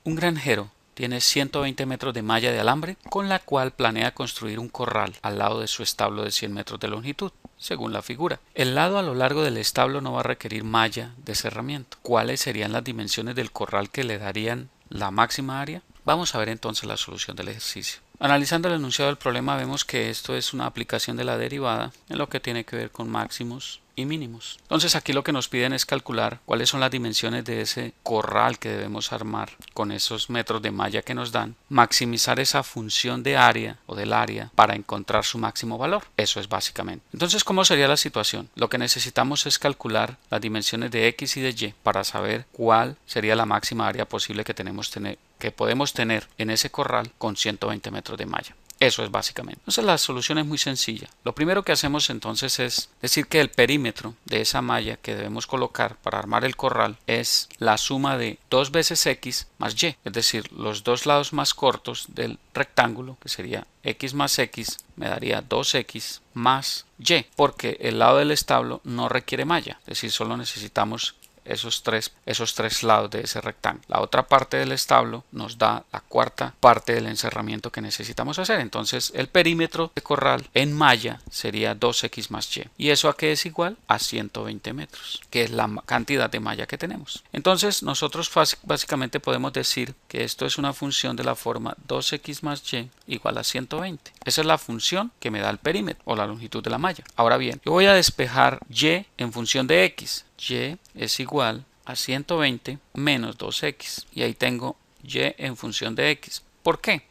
Un granjero tiene 120 metros de malla de alambre con la cual planea construir un corral al lado de su establo de 100 metros de longitud, según la figura. El lado a lo largo del establo no va a requerir malla de cerramiento. ¿Cuáles serían las dimensiones del corral que le darían la máxima área? Vamos a ver entonces la solución del ejercicio. Analizando el enunciado del problema vemos que esto es una aplicación de la derivada en lo que tiene que ver con máximos y mínimos. Entonces aquí lo que nos piden es calcular cuáles son las dimensiones de ese corral que debemos armar con esos metros de malla que nos dan, maximizar esa función de área o del área para encontrar su máximo valor. Eso es básicamente. Entonces, ¿cómo sería la situación? Lo que necesitamos es calcular las dimensiones de X y de Y para saber cuál sería la máxima área posible que podemos tener en ese corral con 120 metros de malla. Eso es básicamente. Entonces la solución es muy sencilla. Lo primero que hacemos entonces es decir que el perímetro de esa malla que debemos colocar para armar el corral es la suma de 2 veces X más Y. Es decir, los dos lados más cortos del rectángulo, que sería X más X, me daría 2X más Y, porque el lado del establo no requiere malla. Es decir, solo necesitamos esos tres lados de ese rectángulo. La otra parte del establo nos da la cuarta parte del encerramiento que necesitamos hacer. Entonces el perímetro de corral en malla sería 2X más Y. ¿Y eso a qué es igual? A 120 metros, que es la cantidad de malla que tenemos. Entonces nosotros básicamente podemos decir que esto es una función de la forma 2X más Y igual a 120. Esa es la función que me da el perímetro o la longitud de la malla. Ahora bien, yo voy a despejar Y en función de X. Y es igual a 120 menos 2X. Y ahí tengo Y en función de X. ¿Por qué?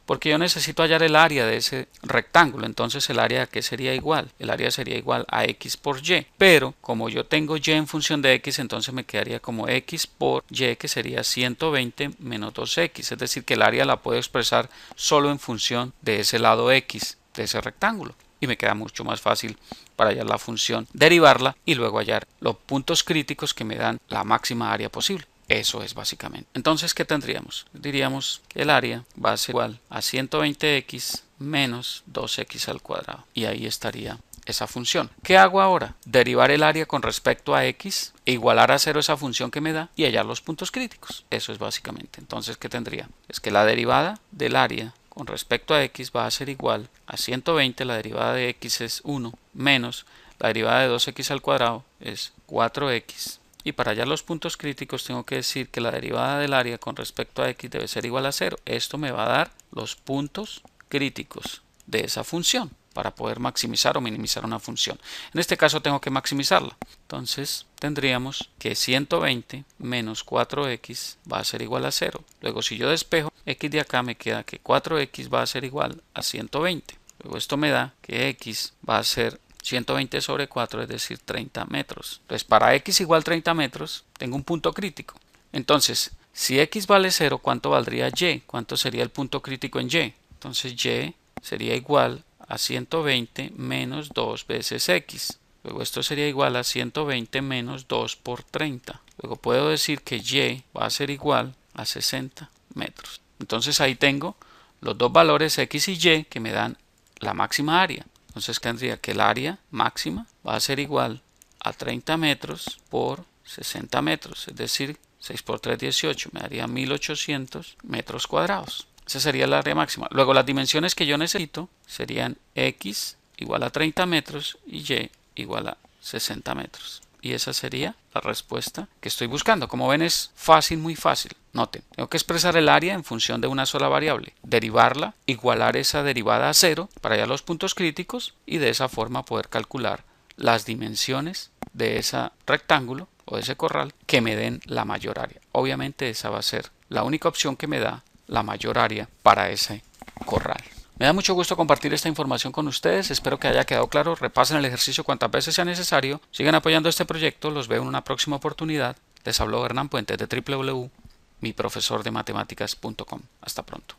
Porque yo necesito hallar el área de ese rectángulo. Entonces el área ¿qué sería igual? El área sería igual a X por Y. Pero como yo tengo Y en función de X, entonces me quedaría como X por Y, que sería 120 menos 2X. Es decir, que el área la puedo expresar solo en función de ese lado X de ese rectángulo. Y me queda mucho más fácil para hallar la función, derivarla y luego hallar los puntos críticos que me dan la máxima área posible. Eso es básicamente. Entonces, ¿qué tendríamos? Diríamos que el área va a ser igual a 120x menos 2x al cuadrado. Y ahí estaría esa función. ¿Qué hago ahora? Derivar el área con respecto a x e igualar a 0 esa función que me da y hallar los puntos críticos. Eso es básicamente. Entonces, ¿qué tendría? Es que la derivada del área con respecto a x va a ser igual a 120, la derivada de x es 1, menos la derivada de 2x al cuadrado es 4x. Y para hallar los puntos críticos tengo que decir que la derivada del área con respecto a x debe ser igual a 0. Esto me va a dar los puntos críticos de esa función para poder maximizar o minimizar una función. En este caso tengo que maximizarla. Entonces tendríamos que 120 menos 4x va a ser igual a 0. Luego si yo despejo x de acá me queda que 4x va a ser igual a 120. Luego esto me da que x va a ser 120 sobre 4, es decir 30 metros. Entonces para x igual 30 metros tengo un punto crítico. Entonces si x vale 0, ¿cuánto valdría y? ¿Cuánto sería el punto crítico en y? Entonces y sería igual a 120 menos 2 veces x. Luego esto sería igual a 120 menos 2 por 30. Luego puedo decir que y va a ser igual a 60 metros. Entonces ahí tengo los dos valores x y y que me dan la máxima área. Entonces tendría que el área máxima va a ser igual a 30 metros por 60 metros. Es decir, 6 por 3, 18. Me daría 1800 metros cuadrados. Esa sería el área máxima. Luego las dimensiones que yo necesito serían x igual a 30 metros y y igual a 60 metros. Y esa sería la respuesta que estoy buscando. Como ven es fácil, muy fácil. Noten, tengo que expresar el área en función de una sola variable, derivarla, igualar esa derivada a 0 para hallar los puntos críticos y de esa forma poder calcular las dimensiones de ese rectángulo o de ese corral que me den la mayor área. Obviamente esa va a ser la única opción que me da la mayor área para ese corral. Me da mucho gusto compartir esta información con ustedes, espero que haya quedado claro, repasen el ejercicio cuantas veces sea necesario, sigan apoyando este proyecto, los veo en una próxima oportunidad. Les habló Hernán Puentes de www.miprofesordematematics.com. Hasta pronto.